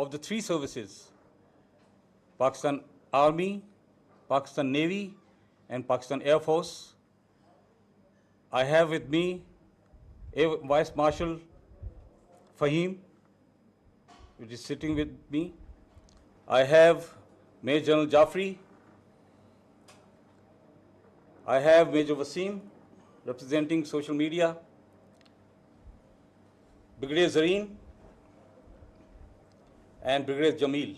of the three services, Pakistan Army, Pakistan Navy, and Pakistan Air Force. I have with me Air Vice Marshal Fahim, which is sitting with me. I have Major General Jafri. I have Major Wasim, representing social media. Brigadier Zareen and Brigadier Jamil.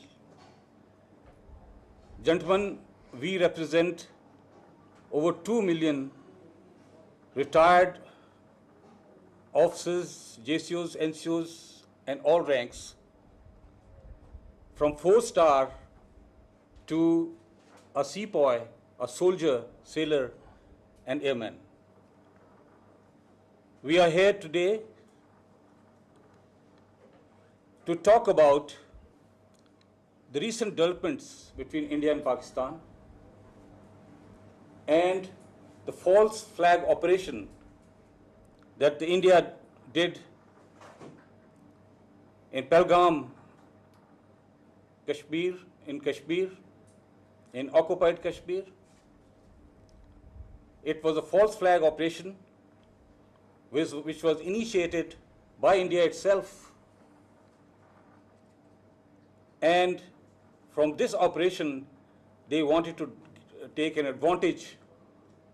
Gentlemen, we represent over 2 million retired officers, JCOs, NCOs, and all ranks, from 4-star to a sepoy, a soldier, sailor, and airman. We are here today to talk about the recent developments between India and Pakistan and the false flag operation that the India did in Pahalgam, Kashmir, in occupied Kashmir. It was a false flag operation which was initiated by India itself. And from this operation, they wanted to take an advantage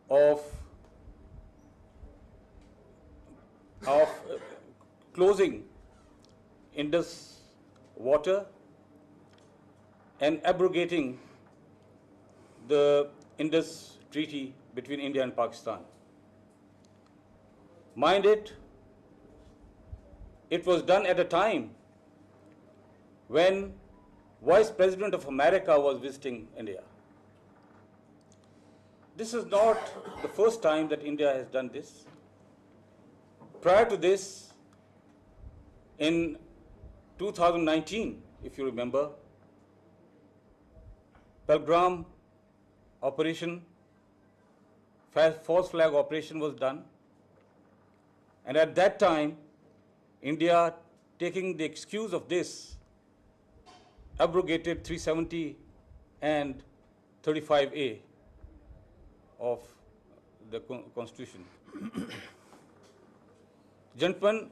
of closing Indus water and abrogating the Indus Treaty between India and Pakistan. Mind it, it was done at a time when Vice President of America was visiting India. This is not the first time that India has done this. Prior to this, in 2019, if you remember, Pahalgam operation, false flag operation was done. And at that time, India, taking the excuse of this, abrogated 370 and 35A of the Constitution. Gentlemen,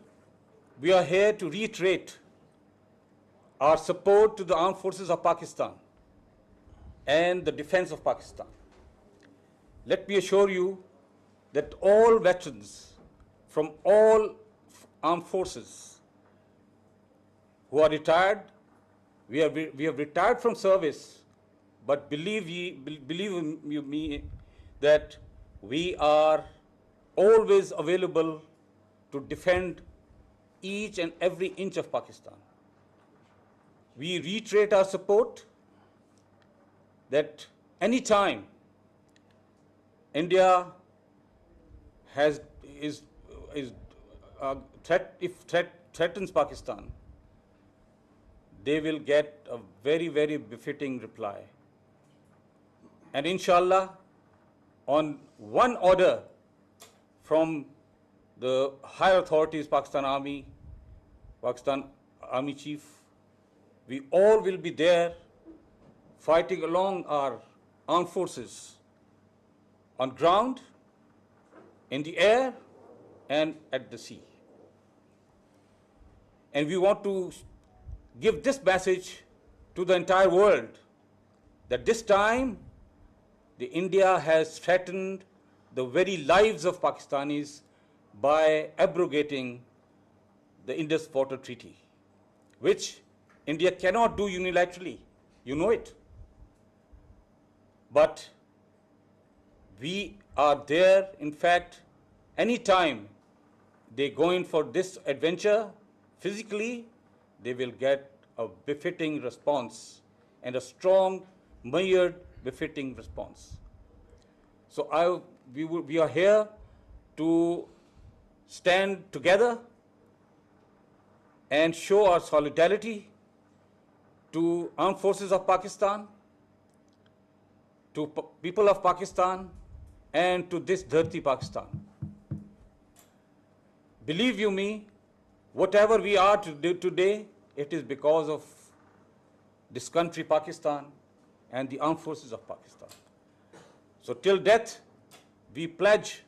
we are here to reiterate our support to the armed forces of Pakistan and the defense of Pakistan. Let me assure you that all veterans from all armed forces who are retired, we have retired from service, but believe me that we are always available to defend each and every inch of Pakistan. We reiterate our support that any time India threatens Pakistan, they will get a very, very befitting reply. And inshallah, on one order from the higher authorities, Pakistan Army Chief, we all will be there fighting along our armed forces on ground, in the air, and at the sea. And we want to give this message to the entire world that this time the India has threatened the very lives of Pakistanis by abrogating the Indus Water Treaty, which India cannot do unilaterally. You know it. But we are there. In fact, any time they go in for this adventure physically, they will get a befitting response and a strong, measured, befitting response. So we are here to stand together and show our solidarity to armed forces of Pakistan, to people of Pakistan, and to this Dharti Pakistan. Believe you me, whatever we are to do today, it is because of this country, Pakistan, and the armed forces of Pakistan. So till death, we pledge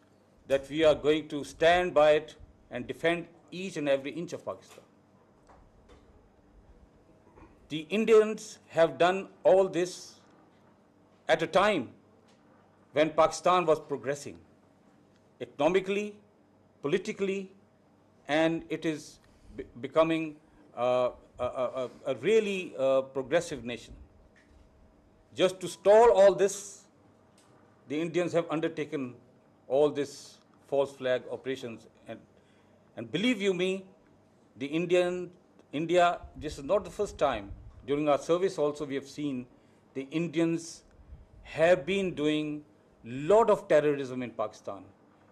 that we are going to stand by it and defend each and every inch of Pakistan. The Indians have done all this at a time when Pakistan was progressing economically, politically, and it is becoming a really progressive nation. Just to stall all this, the Indians have undertaken all this false flag operations, and believe you me, India, this is not the first time. During our service also we have seen the Indians have been doing lot of terrorism in Pakistan.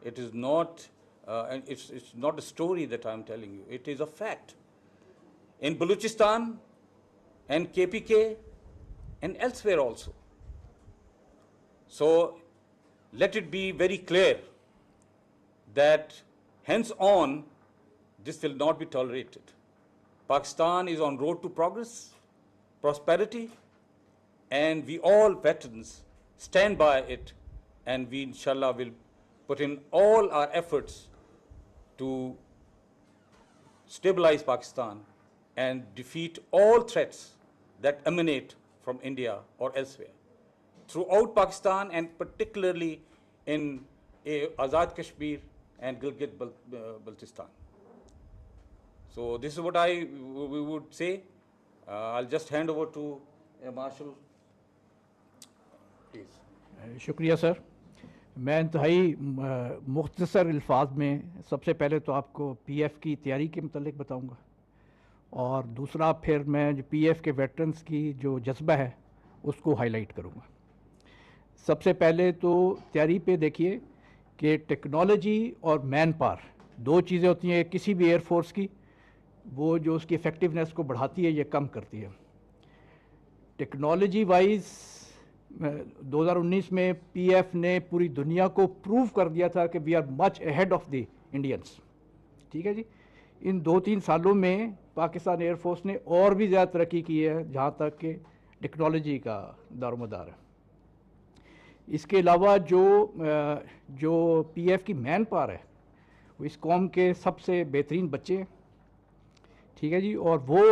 It is not, and it's not a story that I'm telling you, it is a fact. In Balochistan and KPK and elsewhere also. So let it be very clear that hence on this will not be tolerated. Pakistan is on road to progress, prosperity, and we all veterans stand by it, and we inshallah will put in all our efforts to stabilize Pakistan and defeat all threats that emanate from India or elsewhere. Throughout Pakistan, and particularly in Azad Kashmir and Gilgit-Baltistan. So this is what we would say. I'll just hand over to Marshal, please. शुक्रिया sir. मैं इंतहाई मुख्तसर अल्फाज में सबसे पहले तो आपको पीएफ की तैयारी के मतलब बताऊंगा, और दूसरा फिर मैं जो पीएफ के वेटरन्स की जो जज्बा है उसको हाईलाइट करूंगा। सबसे पहले तो तैयारी पे देखिए कि टेक्नोलॉजी और मैन पावर दो चीज़ें होती हैं किसी भी एयरफोर्स की, वो जो उसकी इफ़ेक्टिवनेस को बढ़ाती है, ये कम करती है। टेक्नोलॉजी वाइज 2019 में पीएफ ने पूरी दुनिया को प्रूव कर दिया था कि we are much ahead of the Indians. ठीक है जी। इन 2-3 सालों में पाकिस्तान एयरफोर्स ने और भी ज़्यादा तरक्की की है जहाँ तक कि टेक्नोलॉजी का दारोमदार है। इसके अलावा जो पीएफ की मैन पावर है वो इस कौम के सबसे बेहतरीन बच्चे हैं। ठीक है जी। और वो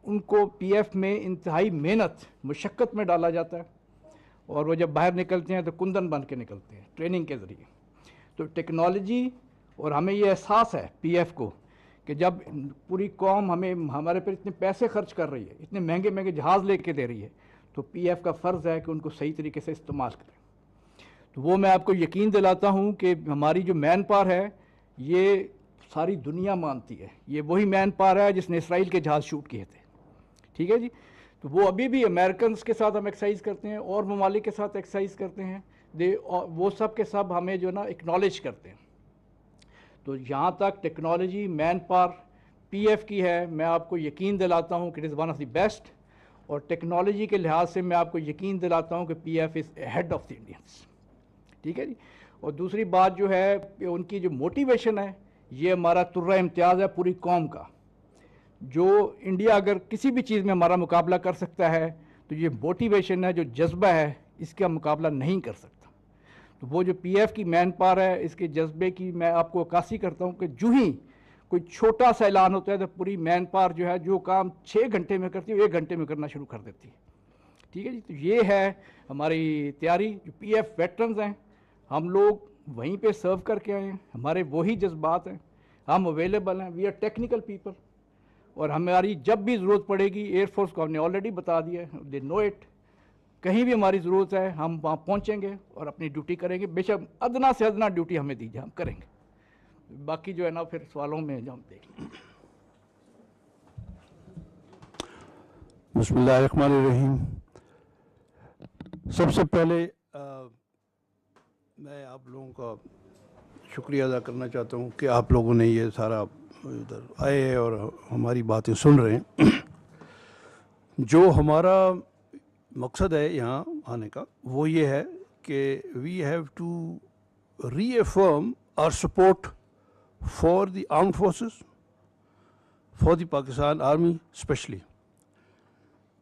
उनको पीएफ में इंतहाई मेहनत मुशक्क़त में डाला जाता है, और वो जब बाहर निकलते हैं तो कुंदन बन के निकलते हैं ट्रेनिंग के ज़रिए। तो टेक्नोलॉजी, और हमें ये एहसास है पीएफ को कि जब पूरी कौम हमारे पर इतने पैसे खर्च कर रही है, इतने महंगे महंगे जहाज़ लेके दे रही है, तो पीएफ का फ़र्ज़ है कि उनको सही तरीके से इस्तेमाल करें। तो वो मैं आपको यकीन दिलाता हूँ कि हमारी जो मैन पावर है ये सारी दुनिया मानती है। ये वही मैन पावर है जिसने इसराइल के जहाज़ शूट किए थे। ठीक है जी। तो वो अभी भी अमेरिकन के साथ हम एक्सरसाइज करते हैं और ममालिक के साथ एक्सरसाइज करते हैं, वो सब के सब हमें जो ना एक्नॉलेज करते हैं। तो यहाँ तक टेक्नोलॉजी मैन पावर पीएफ की है, मैं आपको यकीन दिलाता हूँ कि it is one of the best, और टेक्नोलॉजी के लिहाज से मैं आपको यकीन दिलाता हूँ कि PF is head of the Indians. ठीक है जी। और दूसरी बात जो है उनकी जो मोटिवेशन है, ये हमारा तुर्रा इम्तियाज़ है पूरी कौम का। जो इंडिया अगर किसी भी चीज़ में हमारा मुकाबला कर सकता है, तो ये मोटिवेशन है, जो जज्बा है, इसका मुकाबला नहीं कर सकता। तो वो जो पीएफ की मैन पावर है, इसके जज्बे की मैं आपको अक्कासी करता हूँ कि जो ही कोई छोटा सा ऐलान होता है तो पूरी मैन पावर जो है जो काम 6 घंटे में करती है वो 1 घंटे में करना शुरू कर देती है। ठीक है जी। तो ये है हमारी तैयारी। जो पीएफ वेटरन्स हैं, हम लोग वहीं पे सर्व करके आए हैं, हमारे वही जज्बात हैं, हम अवेलेबल हैं, वी आर टेक्निकल पीपल, और हमारी जब भी ज़रूरत पड़ेगी एयरफोर्स को हमने ऑलरेडी बता दिया है, दे नो इट, कहीं भी हमारी ज़रूरत है हम वहाँ पहुँचेंगे और अपनी ड्यूटी करेंगे। बेशक अदना से अदना ड्यूटी हमें दीजिए, हम करेंगे। बाकी जो है ना फिर सवालों में हम देखेंगे। बिस्मिल्लाहिर्रहमानिर्रहीम। सबसे पहले मैं आप लोगों का शुक्रिया अदा करना चाहता हूँ कि आप लोगों ने ये सारा इधर आए हैं और हमारी बातें सुन रहे हैं। जो हमारा मकसद है यहाँ आने का वो ये है कि we have to reaffirm our support for the armed forces, for the Pakistan army specially,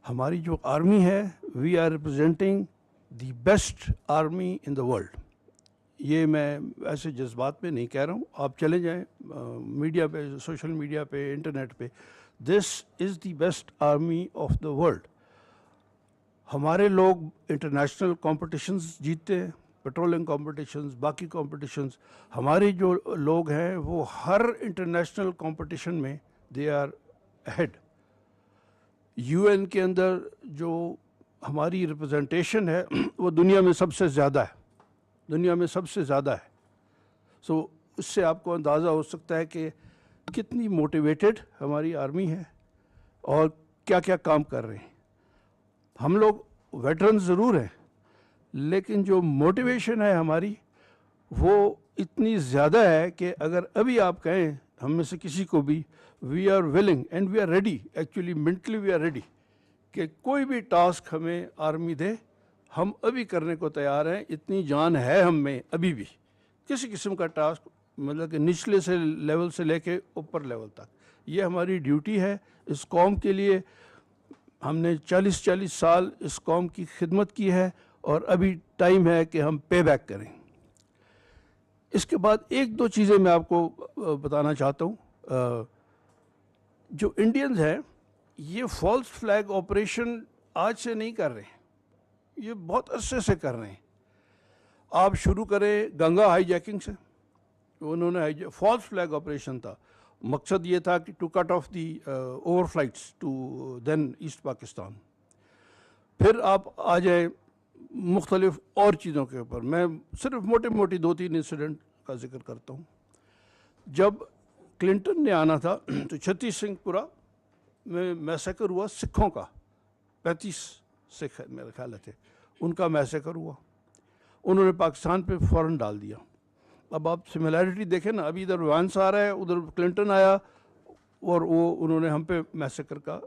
हमारी जो आर्मी है, we are representing the best army in the world. ये मैं ऐसे जज्बात में नहीं कह रहा हूँ, आप चले जाएं मीडिया पे, सोशल मीडिया पे, इंटरनेट पे, this is the best army of the world. हमारे लोग इंटरनेशनल कॉम्पिटिशन्स जीतते हैं, पेट्रोलिंग कॉम्पिटिशन्स, बाकी कॉम्पिटिशन्स। हमारे जो लोग हैं वो हर इंटरनेशनल कॉम्पिटिशन में दे आर अहेड। यूएन के अंदर जो हमारी रिप्रेजेंटेशन है वो दुनिया में सबसे ज़्यादा है, दुनिया में सबसे ज़्यादा है। सो उससे आपको अंदाज़ा हो सकता है कि कितनी मोटिवेटेड हमारी आर्मी है और क्या क्या काम कर रहे हैं। हम लोग वेटरन ज़रूर हैं, लेकिन जो मोटिवेशन है हमारी वो इतनी ज़्यादा है कि अगर अभी आप कहें हम में से किसी को भी, we are willing and we are ready, actually mentally we are ready, कि कोई भी टास्क हमें आर्मी दे हम अभी करने को तैयार हैं। इतनी जान है हम में अभी भी, किसी किस्म का टास्क, मतलब कि निचले से लेवल से लेके ऊपर लेवल तक, ये हमारी ड्यूटी है। इस कौम के लिए हमने 40-40 साल इस कौम की खिदमत की है और अभी टाइम है कि हम पे बैक करें। इसके बाद एक दो चीज़ें मैं आपको बताना चाहता हूँ। जो इंडियंस हैं ये फॉल्स फ्लैग ऑपरेशन आज से नहीं कर रहे हैं, ये बहुत अरसे से कर रहे हैं। आप शुरू करें गंगा हाईजैकिंग से, उन्होंने फॉल्स फ्लैग ऑपरेशन था, मकसद ये था कि to cut off the overflights to then East Pakistan. फिर आप आ जाए मुख्तलिफ और चीज़ों के ऊपर, मैं सिर्फ मोटे मोटी 2-3 इंसिडेंट का जिक्र करता हूँ। जब क्लिंटन ने आना था तो छत्तीस सिंहपुरा में मैसेकर हुआ सिखों का, 35 सिख मेरे ख्याल थे, उनका मैसेकर हुआ, उन्होंने पाकिस्तान पे फ़ौरन डाल दिया। अब आप सिमिलैरिटी देखें ना, अभी इधर वांस आ रहा है, उधर क्लिंटन आया और वो उन्होंने हम पे मैसेकर का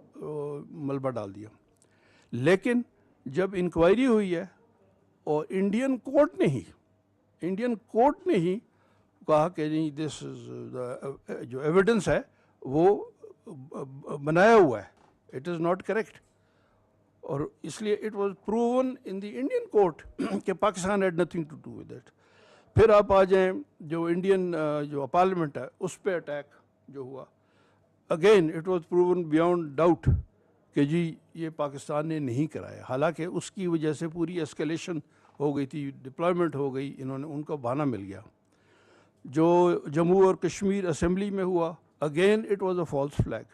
मलबा डाल दिया। लेकिन जब इंक्वायरी हुई है और इंडियन कोर्ट ने ही कहा कि नहीं, दिस जो एविडेंस है वो बनाया हुआ है, इट इज़ नॉट करेक्ट, और इसलिए it was proven in the Indian court कि Pakistan had nothing to do with it. फिर आप आ जाएं जो इंडियन जो पार्लियामेंट है उस पर अटैक जो हुआ, again it was proven beyond doubt कि जी ये पाकिस्तान ने नहीं कराया, हालांकि उसकी वजह से पूरी एस्केलेशन हो गई थी, डिप्लॉयमेंट हो गई, इन्होंने उनको बहाना मिल गया। जो जम्मू और कश्मीर असेंबली में हुआ, again it was a false flag,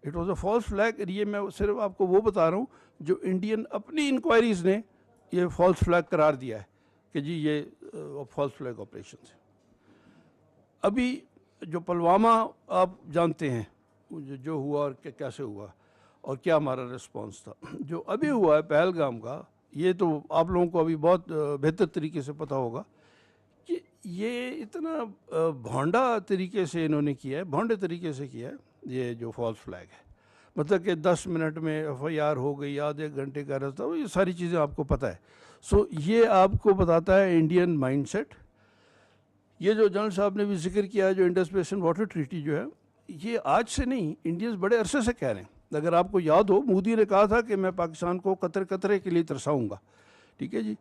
it was a false flag. ये मैं सिर्फ आपको वो बता रहा हूँ जो इंडियन अपनी इंक्वायरीज़ ने ये फॉल्स फ्लैग करार दिया है कि जी ये फॉल्स फ्लैग ऑपरेशन है। अभी जो पुलवामा आप जानते हैं जो हुआ और कैसे हुआ और क्या हमारा रिस्पांस था, जो अभी हुआ है पहलगाम का, ये तो आप लोगों को अभी बहुत बेहतर तरीके से पता होगा कि ये इतना भोंडा तरीके से इन्होंने किया है, भोंडे तरीके से किया है ये जो फॉल्स फ्लैग है। मतलब कि 10 मिनट में FIR हो गई, आधे घंटे का रास्ता, ये सारी चीज़ें आपको पता है। सो ये आपको बताता है इंडियन माइंडसेट। ये जो जनरल साहब ने भी जिक्र किया है, जो इंडस बेसिन वाटर ट्रीटी जो है, ये आज से नहीं, इंडियंस बड़े अरसे से कह रहे हैं। अगर आपको याद हो, मोदी ने कहा था कि मैं पाकिस्तान को कतरे कतरे के लिए तरसाऊँगा, ठीक है जी।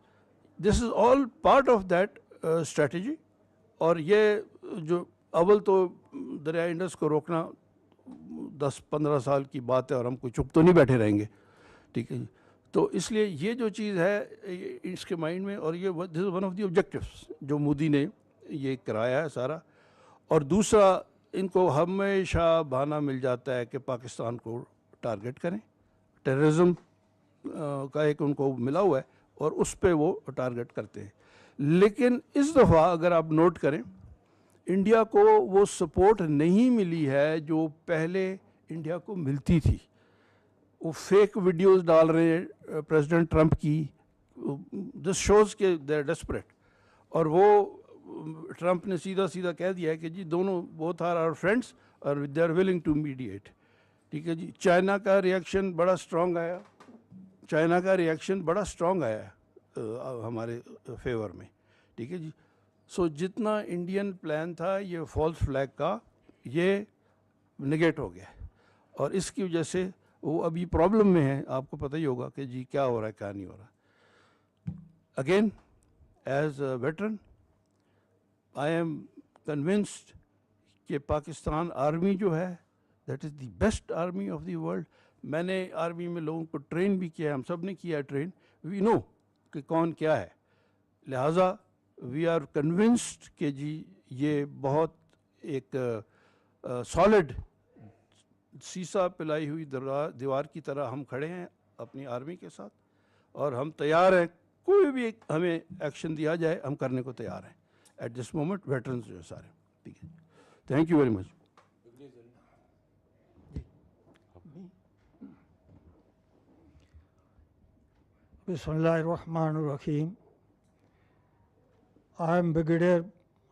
This is all part of that strategy. और ये जो अव्वल तो दरिया इंडस को रोकना 10-15 साल की बात है और हम कोई चुप तो नहीं बैठे रहेंगे, ठीक है जी। तो इसलिए ये जो चीज़ है इसके माइंड में, और ये this is one of the objectives जो मोदी ने ये कराया है सारा। और दूसरा, इनको हमेशा बहाना मिल जाता है कि पाकिस्तान को टारगेट करें, टेररिज्म का एक उनको मिला हुआ है और उस पर वो टारगेट करते हैं। लेकिन इस दफ़ा अगर आप नोट करें, इंडिया को वो सपोर्ट नहीं मिली है जो पहले इंडिया को मिलती थी। वो फेक वीडियोस डाल रहे हैं प्रेसिडेंट ट्रंप की, दिस शोज़ के दे आर डेस्परेट। और वो ट्रंप ने सीधा सीधा कह दिया है कि जी दोनों बोथ आर आवर फ्रेंड्स और they are willing to mediate, ठीक है जी। चाइना का रिएक्शन बड़ा स्ट्रॉन्ग आया, चाइना का रिएक्शन बड़ा स्ट्रॉन्ग आया हमारे फेवर में, ठीक है जी। सो जितना इंडियन प्लान था ये फॉल्स फ्लैग का, ये निगेट हो गया और इसकी वजह से वो अभी प्रॉब्लम में है, आपको पता ही होगा कि जी क्या हो रहा है क्या नहीं हो रहा। Again as a veteran I am convinced कि पाकिस्तान आर्मी जो है that is the best army of the world. मैंने आर्मी में लोगों को ट्रेन भी किया है, हम सब ने किया है ट्रेन, वी नो कि कौन क्या है। लिहाजा वी आर कन्विंस्ड कि जी ये बहुत एक सॉलिड शीशा पिलाई हुई दीवार की तरह हम खड़े हैं अपनी आर्मी के साथ, और हम तैयार हैं, कोई भी हमें एक्शन दिया जाए हम करने को तैयार हैं एट दिस मोमेंट, वेटरन्स जो है सारे। ठीक है, थैंक यू वेरी मच। बिस्मिल्लाहिर्रहमानिर्रहीम। I am Brigadier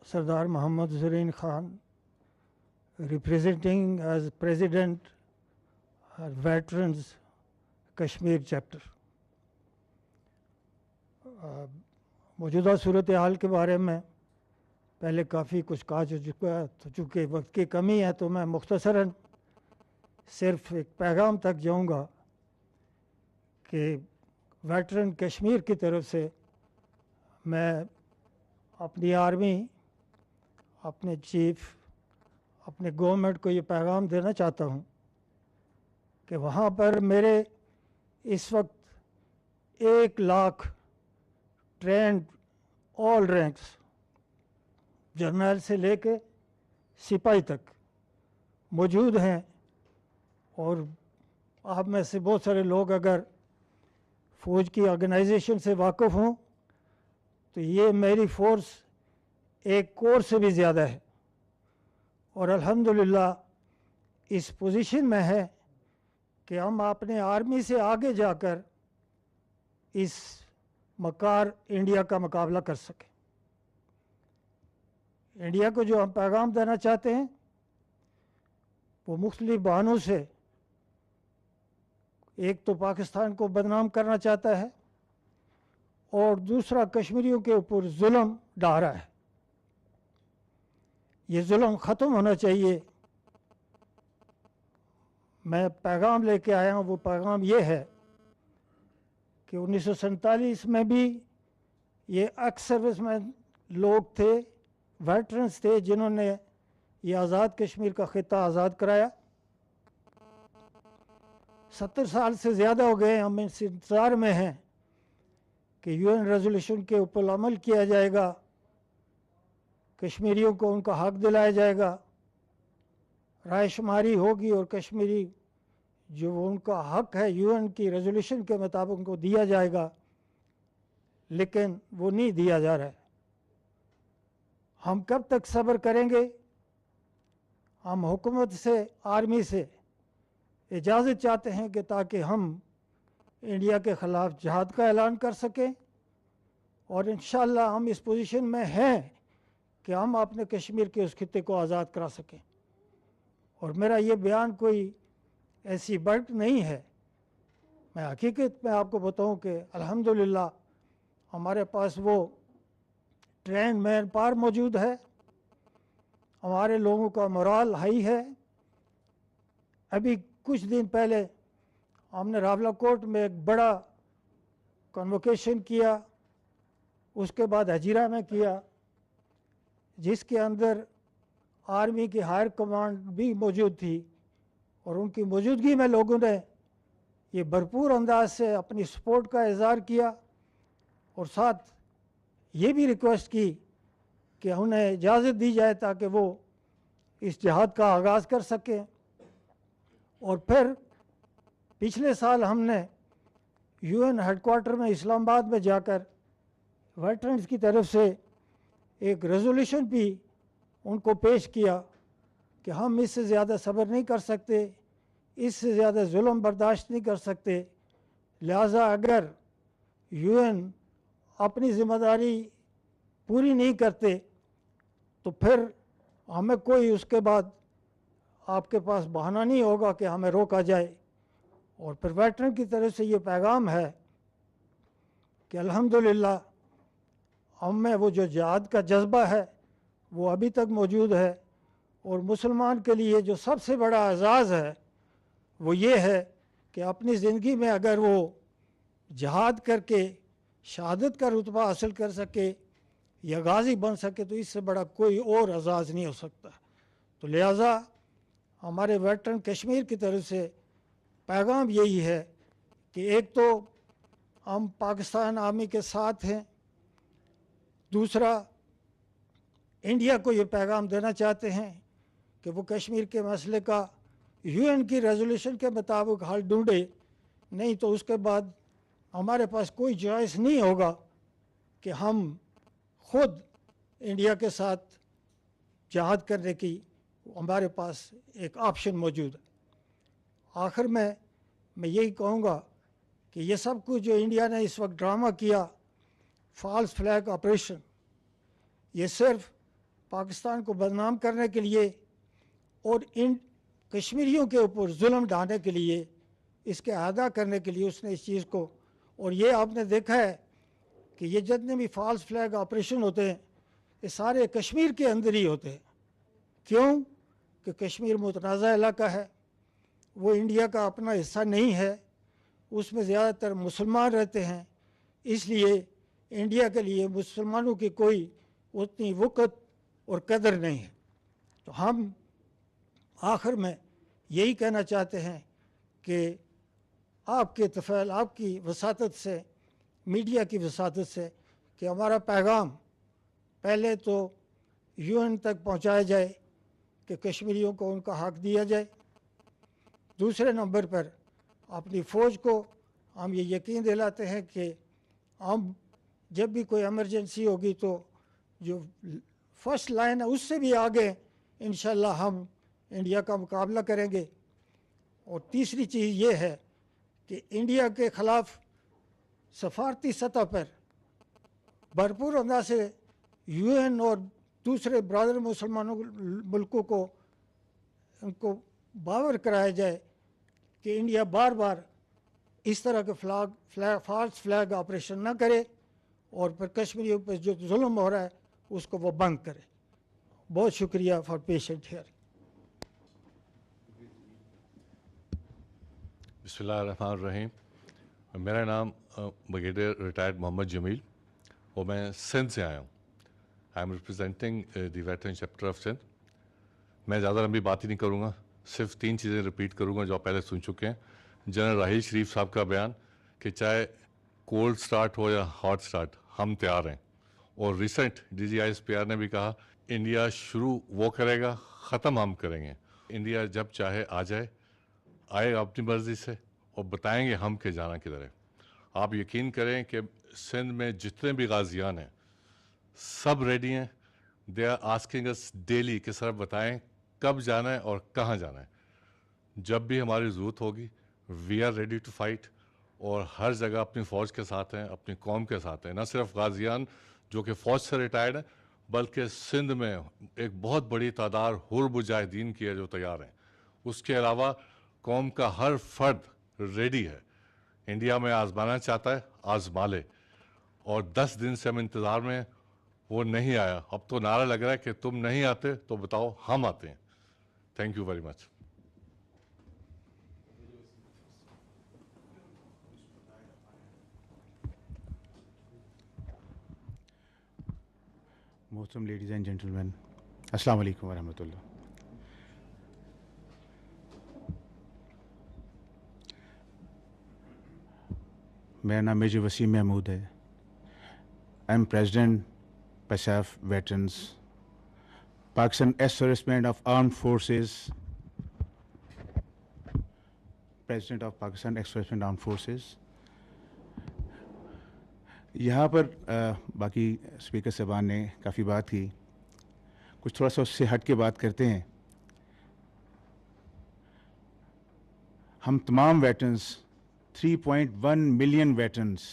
Sardar Mohammad Zareen Khan, representing as President Veterans Kashmir Chapter. मौजूदा सूरत हाल के बारे में पहले काफ़ी कुछ कहा जा चुका है, तो चूँकि वक्त की कमी है तो मैं मुख्तसरन सिर्फ एक पैगाम तक जाऊँगा कि वेटरन कश्मीर की तरफ से मैं अपनी आर्मी, अपने चीफ, अपने गवर्नमेंट को ये पैगाम देना चाहता हूँ कि वहाँ पर मेरे इस वक्त 1 lakh trend all ranks, journal से लेके सिपाही तक मौजूद हैं। और आप में से बहुत सारे लोग अगर फ़ौज की ऑर्गेनाइजेशन से वाकिफ़ हों तो ये मेरी फ़ोर्स एक कोर से भी ज़्यादा है, और अल्हम्दुलिल्लाह इस पोजीशन में है कि हम अपने आर्मी से आगे जाकर इस मकार इंडिया का मुकाबला कर सकें। इंडिया को जो हम पैगाम देना चाहते हैं वो मुख्तलिफ बहानों से, एक तो पाकिस्तान को बदनाम करना चाहता है और दूसरा कश्मीरियों के ऊपर जुल्म ढा रहा है। ये जुल्म ख़त्म होना चाहिए। मैं पैगाम लेके आया हूँ, वो पैगाम ये है कि 1947 में भी ये एक्स सर्विसमैन लोग थे, वेटरन्स थे, जिन्होंने ये आज़ाद कश्मीर का ख़ित्ता आज़ाद कराया। 70 साल से ज़्यादा हो गए, हम इस इंतज़ार में हैं कि यूएन रेजोल्यूशन के ऊपर अमल किया जाएगा, कश्मीरियों को उनका हक दिलाया जाएगा, रायशुमारी होगी और कश्मीरी जो उनका हक है यूएन की रेजोल्यूशन के मुताबिक उनको दिया जाएगा, लेकिन वो नहीं दिया जा रहा है। हम कब तक सब्र करेंगे? हम हुकूमत से, आर्मी से इजाज़त चाहते हैं कि ताकि हम इंडिया के ख़िलाफ़ जिहाद का ऐलान कर सकें, और इंशाअल्लाह हम इस पोजीशन में हैं कि हम अपने कश्मीर के उस खित्ते को आज़ाद करा सकें। और मेरा ये बयान कोई ऐसी बर्क नहीं है, मैं हकीकत में आपको बताऊं कि अल्हम्दुलिल्लाह हमारे पास वो ट्रेन मैन पावर मौजूद है, हमारे लोगों का मोराल हाई है। अभी कुछ दिन पहले हमने रावलाकोट में एक बड़ा कन्वोकेशन किया, उसके बाद हजीरा में किया, जिसके अंदर आर्मी की हायर कमांड भी मौजूद थी, और उनकी मौजूदगी में लोगों ने ये भरपूर अंदाज से अपनी सपोर्ट का इज़हार किया, और साथ ये भी रिक्वेस्ट की कि उन्हें इजाज़त दी जाए ताकि वो इस जिहाद का आगाज़ कर सकें। और फिर पिछले साल हमने यूएन हेडक्वार्टर में इस्लामाबाद में जाकर वेटरन्स की तरफ से एक रेजोल्यूशन भी उनको पेश किया कि हम इससे ज़्यादा सब्र नहीं कर सकते, इससे ज़्यादा जुल्म बर्दाश्त नहीं कर सकते, लिहाजा अगर यूएन अपनी ज़िम्मेदारी पूरी नहीं करते तो फिर हमें कोई उसके बाद आपके पास बहाना नहीं होगा कि हमें रोका जाए। और फिर वेटरन की तरफ से ये पैगाम है कि अल्हम्दुलिल्लाह हम में वो जो जिहाद का जज्बा है वो अभी तक मौजूद है, और मुसलमान के लिए जो सबसे बड़ा एजाज़ है वो ये है कि अपनी ज़िंदगी में अगर वो जहाद करके शहादत का रुतबा हासिल कर सके या गाजी बन सके तो इससे बड़ा कोई और एजाज़ नहीं हो सकता। तो लिहाजा हमारे वेटरन कश्मीर की तरफ से पैगाम यही है कि एक तो हम पाकिस्तान आर्मी के साथ हैं, दूसरा इंडिया को ये पैगाम देना चाहते हैं कि वो कश्मीर के मसले का यूएन की रेजोल्यूशन के मुताबिक हल ढूंढे, नहीं तो उसके बाद हमारे पास कोई चॉइस नहीं होगा कि हम खुद इंडिया के साथ जहाद करने की हमारे पास एक ऑप्शन मौजूद है। आखिर में मैं यही कहूँगा कि ये सब कुछ जो इंडिया ने इस वक्त ड्रामा किया, फॉल्स फ्लैग ऑपरेशन, ये सिर्फ पाकिस्तान को बदनाम करने के लिए और इन कश्मीरियों के ऊपर जुल्म ढाने के लिए, इसके अदा करने के लिए उसने इस चीज़ को, और ये आपने देखा है कि ये जितने भी फॉल्स फ्लैग ऑपरेशन होते हैं ये सारे कश्मीर के अंदर ही होते हैं। क्यों? कि कश्मीर मुतनाज़ा इलाका है, वो इंडिया का अपना हिस्सा नहीं है, उसमें ज़्यादातर मुसलमान रहते हैं, इसलिए इंडिया के लिए मुसलमानों की कोई उतनी वक़्त और कदर नहीं है। तो हम आखिर में यही कहना चाहते हैं कि आपके तफ़ैल, आपकी वसातत से, मीडिया की वसातत से, कि हमारा पैगाम पहले तो यूएन तक पहुंचाया जाए कि कश्मीरियों को उनका हक दिया जाए। दूसरे नंबर पर अपनी फ़ौज को हम ये यकीन दिलाते हैं कि हम जब भी कोई इमरजेंसी होगी तो जो फर्स्ट लाइन है उससे भी आगे इंशाल्लाह हम इंडिया का मुकाबला करेंगे। और तीसरी चीज़ ये है कि इंडिया के ख़िलाफ़ सफारती सतह पर भरपूर अंदाज से यूएन और दूसरे ब्रादर मुसलमानों मुल्कों को उनको बावर कराया जाए कि इंडिया बार बार इस तरह के फॉल्स फ्लैग ऑपरेशन ना करे और फिर कश्मीरियों पर जो जुल्म हो रहा है उसको वो बंद करे। बहुत शुक्रिया फॉर पेशेंट हियरिंग। बिस्मिल्लाहिर्रहमानिर्रहीम। मेरा नाम ब्रिगेडियर रिटायर्ड मोहम्मद जमील और मैं सिंध से आया हूँ। I am representing the veteran chapter of Sindh. मैं ज़्यादा लंबी बात ही नहीं करूँगा, सिर्फ 3 चीज़ें रिपीट करूँगा जो आप पहले सुन चुके हैं। जनरल राहील शरीफ साहब का बयान कि चाहे कोल्ड स्टार्ट हो या हॉट स्टार्ट, हम तैयार हैं। और रिसेंट DGISPR ने भी कहा इंडिया शुरू वो करेगा, ख़त्म हम करेंगे। इंडिया जब चाहे आ जाए, आए अपनी मर्ज़ी से और बताएंगे हम के जाना किधर है। आप यकीन करें कि सिंध में जितने भी गाजियान हैं सब रेडी हैं। They are asking us daily कि सर बताएं कब जाना है और कहाँ जाना है। जब भी हमारी ज़रूरत होगी we are ready to fight, और हर जगह अपनी फ़ौज के साथ हैं, अपनी कौम के साथ हैं। न सिर्फ गाजियान जो कि फ़ौज से रिटायर्ड हैं, बल्कि सिंध में एक बहुत बड़ी तादाद हुर मुजाहिदीन की है जो तैयार हैं। उसके अलावा कौम का हर फर्द रेडी है। इंडिया में आजमाना चाहता है, आजमा ले। और 10 दिन से हम इंतज़ार में, वो नहीं आया। अब तो नारा लग रहा है कि तुम नहीं आते तो बताओ हम आते हैं। Thank you very much. मोहतरम लेडीज़ एंड जेंटलमैन, अस्सलाम वालेकुम वरहमतुल्लाह। मेरा नाम मेजर वसीम महमूद है। I am president PASAF Veterans, Pakistan Ex-Servicemen of Armed Forces, President of Pakistan Ex-Servicemen Armed Forces। यहाँ पर बाकी स्पीकर साहबान ने काफ़ी बात की, कुछ थोड़ा सा उससे हट के बात करते हैं। हम तमाम veterans 3.1 million veterans,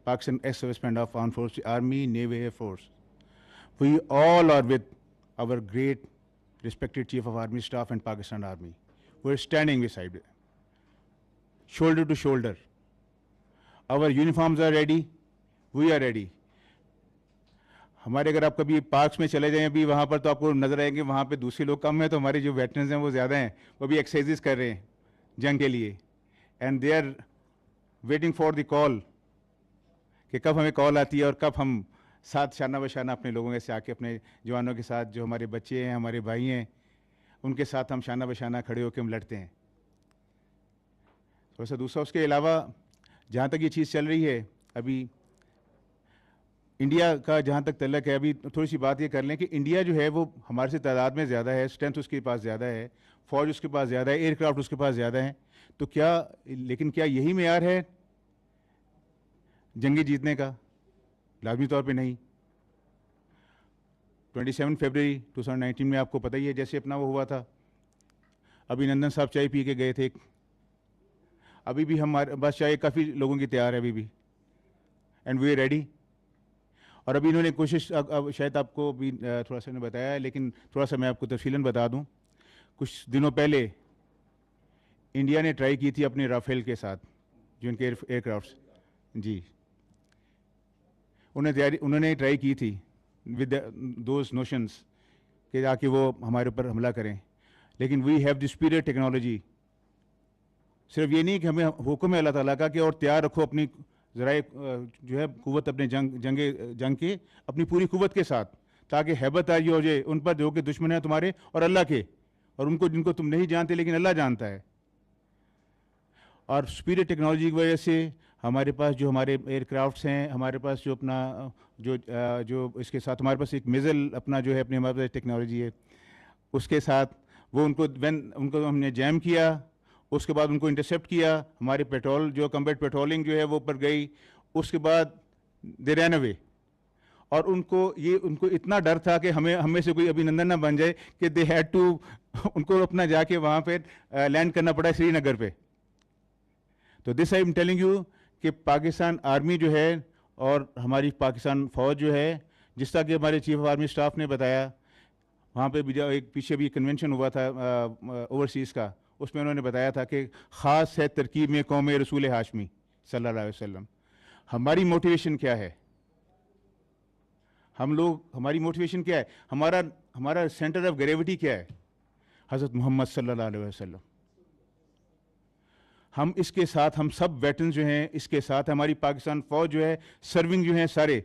Pakistan ex-servicemen of armed forces, Army, Navy, Air Force, we all are with our great respected Chief of Army Staff and Pakistan Army. We're standing beside it, shoulder to shoulder. Our uniforms are ready, we are ready. हमारे अगर आप कभी parks में चले जाएं अभी वहाँ पर तो आपको नजर आएंगे वहाँ पे दूसरे लोग कम हैं, तो हमारे जो वेटरन्स हैं वो ज़्यादा हैं, वो भी एक्सरसाइजेस कर रहे हैं जंग के लिए। and they are waiting for the call कि कब हमें कॉल आती है और कब हम साथ शाना बशाना अपने लोगों के से आके अपने जवानों के साथ, जो हमारे बच्चे हैं, हमारे भाई हैं, उनके साथ हम शाना बशाना खड़े होकर हम लड़ते हैं। थोड़ा सा दूसरा उसके अलावा जहाँ तक ये चीज़ चल रही है, अभी इंडिया का जहाँ तक तल्लक है, अभी थोड़ी सी बात ये कर लें कि इंडिया जो है वो हमारे से तादाद में ज़्यादा है, स्ट्रेंथ उसके पास ज़्यादा है, फ़ौज उसके पास ज़्यादा है, एयरक्राफ्ट उसके पास ज़्यादा है, तो क्या, लेकिन क्या यही मेयार है जंगी जीतने का? लाजमी तौर पे नहीं। 27 फरवरी 2019 में आपको पता ही है जैसे अपना वो हुआ था। अभिनंदन साहब चाय पी के गए थे, अभी भी हमारे पास चाय काफ़ी लोगों की तैयार है अभी भी, एंड वी आर रेडी। और अभी इन्होंने कोशिश, अब शायद आपको भी थोड़ा सा ने बताया है, लेकिन थोड़ा सा मैं आपको तफसीलन बता दूं। कुछ दिनों पहले इंडिया ने ट्राई की थी अपने राफेल के साथ, जो इनके एयरक्राफ्ट्स, जी, उन्होंने ट्राई की थी विद दोज नोशंस कि आके वो हमारे ऊपर हमला करें, लेकिन we have the superior technology. सिर्फ ये नहीं कि हमें हुक्म है अल्लाह ताला का कि और तैयार रखो अपनी ज़राए जो है कुव्वत, अपने जंग के अपनी पूरी कुव्वत के साथ, ताकि हैबत आई हो जाए उन पर जो कि दुश्मन है तुम्हारे और अल्लाह के, और उनको जिनको तुम नहीं जानते लेकिन अल्लाह जानता है। और सुपीरियर टेक्नोलॉजी की वजह से हमारे पास जो हमारे एयरक्राफ्ट्स हैं, हमारे पास जो अपना जो इसके साथ हमारे पास एक मिज़ल अपना जो है अपने हमारे पास टेक्नोलॉजी है, उसके साथ वो उनको हमने जैम किया, उसके बाद उनको इंटरसेप्ट किया, हमारे पेट्रोल जो कम्बैट पेट्रोलिंग जो है वो ऊपर गई, उसके बाद दे रैन अवे। और उनको इतना डर था कि हमें से कोई अभिनंदन ना बन जाए कि दे हैड टू उनको अपना जाके वहाँ पे लैंड करना पड़ा श्रीनगर पे। तो this I am telling you कि पाकिस्तान आर्मी जो है और हमारी पाकिस्तान फ़ौज जो है, जिस तरह कि हमारे चीफ ऑफ आर्मी स्टाफ ने बताया, वहाँ पे भी एक पीछे भी कन्वेंशन हुआ था ओवरसीज़ का, उसमें उन्होंने बताया था कि ख़ास है तरकीब में कौम रसूल हाशमी सल्लल्लाहु अलैहि वसल्लम। हमारी मोटिवेशन क्या है? हमारी मोटिवेशन क्या है? हमारा सेंटर ऑफ ग्रेविटी क्या है? हज़रत मोहम्मद सल्लल्लाहु अलैहि वसल्लम। हम इसके साथ, हम सब वेटरन जो हैं, इसके साथ हमारी पाकिस्तान फ़ौज जो है, सर्विंग जो हैं सारे,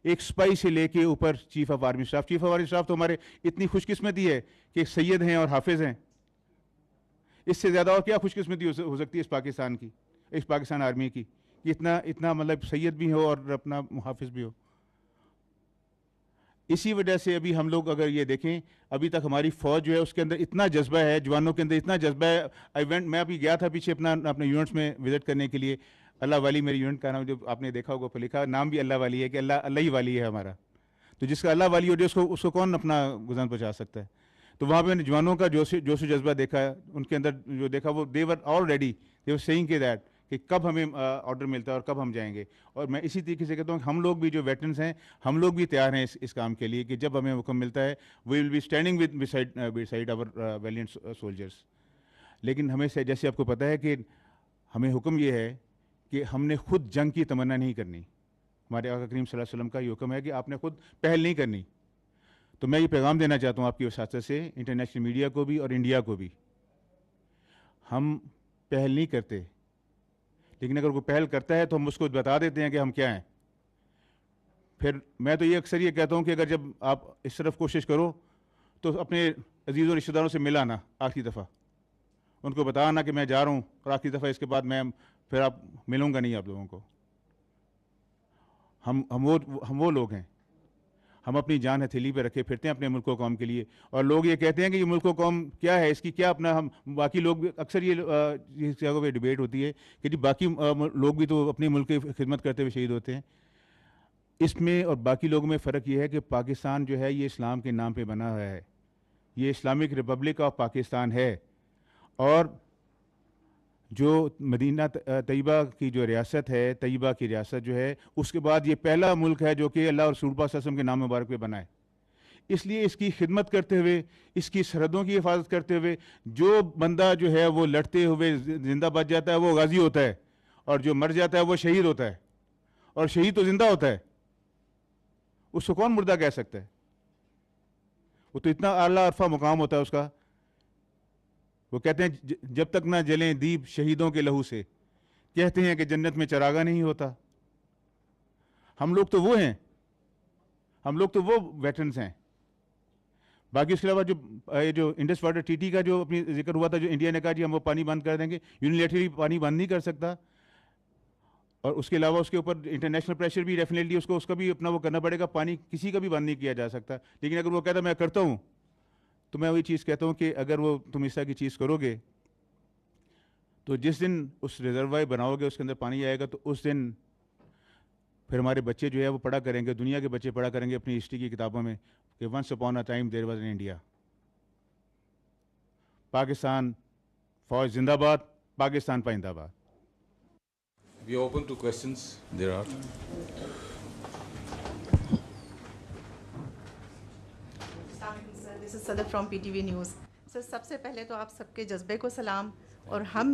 एक स्पाई से लेके ऊपर चीफ ऑफ आर्मी स्टाफ तो हमारे इतनी खुशकिस्मती है कि सैयद हैं और हाफिज़ हैं। इससे ज़्यादा और क्या खुशकिस्मती हो सकती है इस पाकिस्तान की, इस पाकिस्तान आर्मी की, कि इतना मतलब सैयद भी हो और अपना हाफिज़ भी हो। इसी वजह से अभी हम लोग अगर ये देखें, अभी तक हमारी फ़ौज जो है उसके अंदर इतना जज्बा है, जवानों के अंदर इतना जज्बा है। मैं अभी गया था पीछे अपने यूनिट्स में विज़िट करने के लिए। अल्लाह वाली मेरी यूनिट का नाम, जो आपने देखा होगा पर लिखा, नाम भी अल्लाह वाली है कि अल्लाह ही वाली है हमारा। तो जिसका अल्लाह वाली हो जाए उसको कौन अपना गुज़ान पहुँचा सकता है? तो वहाँ पर मैंने जवानों का जोश जज्बा देखा, उनके अंदर जो देखा वो they were already, they were saying के दैट कि कब हमें ऑर्डर मिलता है और कब हम जाएंगे। और मैं इसी तरीके से कहता हूँ कि हम लोग भी जो वेटरन्स हैं, हम लोग भी तैयार हैं इस काम के लिए कि जब हमें हुक्म मिलता है, we will be standing beside our valiant soldiers. लेकिन हमें से जैसे आपको पता है कि हमें हुक्म ये है कि हमने खुद जंग की तमन्ना नहीं करनी। हमारे आका करीम सल्लल्लाहु अलैहि वसल्लम का ये हुक्म है कि आपने खुद पहल नहीं करनी। तो मैं ये पैगाम देना चाहता हूँ आपकी वसात से इंटरनेशनल मीडिया को भी और इंडिया को भी, हम पहल नहीं करते, लेकिन अगर वो पहल करता है तो हम उसको बता देते हैं कि हम क्या हैं। फिर मैं तो ये अक्सर ये कहता हूँ कि अगर जब आप इस तरफ कोशिश करो तो अपने अजीज़ और रिश्तेदारों से मिला ना आखिरी दफ़ा, उनको बताना कि मैं जा रहा हूँ और आखिरी दफ़ा इसके बाद मैं फिर आप मिलूँगा नहीं आप लोगों को। हम वो लोग हैं, हम अपनी जान हथेली पे रखे फिरते हैं अपने मुल्क व कौम के लिए। और लोग ये कहते हैं कि ये मुल्क व कौम क्या है, इसकी क्या अपना, हम बाकी लोग अक्सर ये जगह पे डिबेट होती है कि जी बाकी लोग भी तो अपनी मुल्क की खिदमत करते हुए शहीद होते हैं। इसमें और बाकी लोगों में फ़र्क ये है कि पाकिस्तान जो है ये इस्लाम के नाम पे बना हुआ है, ये इस्लामिक रिपब्लिक ऑफ पाकिस्तान है। और जो मदीना तैयबा की जो रियासत है, तैयबा की रियासत जो है, उसके बाद ये पहला मुल्क है जो कि अल्लाह और रसूल पाक सल्लल्लाहु अलैहि वसल्लम के नाम मुबारक पे बना है। इसलिए इसकी खिदमत करते हुए, इसकी सरहदों की हिफाजत करते हुए, जो बंदा जो है वो लड़ते हुए जिंदा बच जाता है वो गाजी होता है, और जो मर जाता है वो शहीद होता है। और शहीद तो जिंदा होता है, उसको कौन मुर्दा कह सकता है? वो तो इतना आला अरफा मुकाम होता है उसका। वो कहते हैं जब तक ना जलें दीप शहीदों के लहू से, कहते हैं कि जन्नत में चरागा नहीं होता। हम लोग तो वो हैं, हम लोग तो वो वेटरन्स हैं। बाकी उसके अलावा जो इंडस वाटर ट्रीटी का जो अपनी जिक्र हुआ था, जो इंडिया ने कहा जी हम वो पानी बंद कर देंगे, यूनिलैटरली पानी बंद नहीं कर सकता। और उसके अलावा उसके ऊपर इंटरनेशनल प्रेशर भी डेफिनेटली उसका भी अपना वो करना पड़ेगा। पानी किसी का भी बंद नहीं किया जा सकता। लेकिन अगर वो कहता मैं करता हूँ, तो मैं वही चीज़ कहता हूँ कि अगर वो तुम इस तरह की चीज़ करोगे तो जिस दिन उस रिजर्वायर बनाओगे उसके अंदर पानी आएगा, तो उस दिन फिर हमारे बच्चे जो है वो पढ़ा करेंगे, दुनिया के बच्चे पढ़ा करेंगे अपनी हिस्ट्री की किताबों में कि once upon a time there was in India. Pakistan फौज जिंदाबाद, पाकिस्तान पाइंदाबाद। We are open to questions. There are. This is Sadaf from PTV News. Sir, सबसे पहले तो आप सबके जज्बे को सलाम, और हम